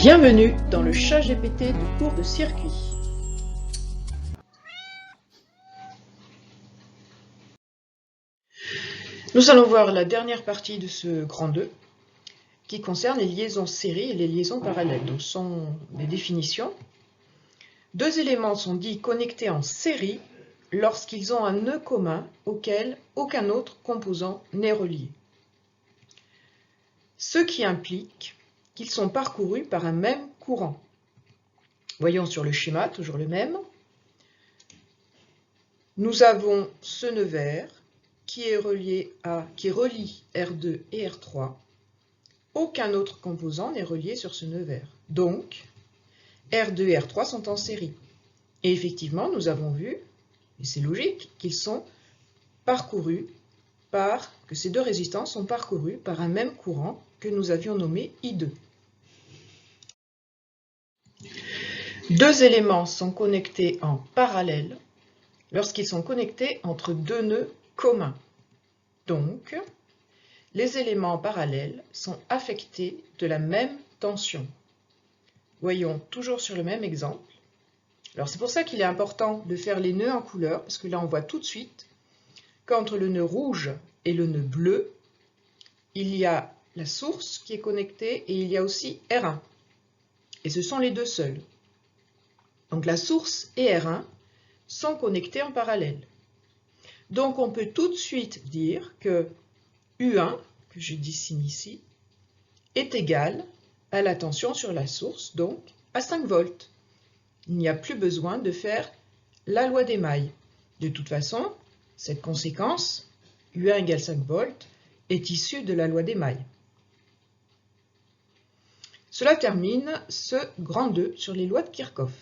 Bienvenue dans le ChatGPT de cours de circuit. Nous allons voir la dernière partie de ce grand 2 qui concerne les liaisons séries et les liaisons parallèles. Donc, ce sont des définitions. Deux éléments sont dits connectés en série lorsqu'ils ont un nœud commun auquel aucun autre composant n'est relié. Ce qui implique qu'ils sont parcourus par un même courant. Voyons sur le schéma, toujours le même. Nous avons ce nœud vert qui relie R2 et R3. Aucun autre composant n'est relié sur ce nœud vert. Donc, R2 et R3 sont en série. Et effectivement, nous avons vu, et c'est logique, qu'ils sont parcourus que ces deux résistances sont parcourues par un même courant que nous avions nommé I2. Deux éléments sont connectés en parallèle lorsqu'ils sont connectés entre deux nœuds communs. Donc, les éléments parallèles sont affectés de la même tension. Voyons toujours sur le même exemple. Alors c'est pour ça qu'il est important de faire les nœuds en couleur, parce que là on voit tout de suite qu'entre le nœud rouge et le nœud bleu, il y a la source qui est connectée et il y a aussi R1. Et ce sont les deux seuls. Donc la source et R1 sont connectés en parallèle. Donc on peut tout de suite dire que U1, que je dessine ici, est égal à la tension sur la source, donc à 5 volts. Il n'y a plus besoin de faire la loi des mailles. De toute façon, cette conséquence, U1 égale 5 volts, est issue de la loi des mailles. Cela termine ce grand 2 sur les lois de Kirchhoff.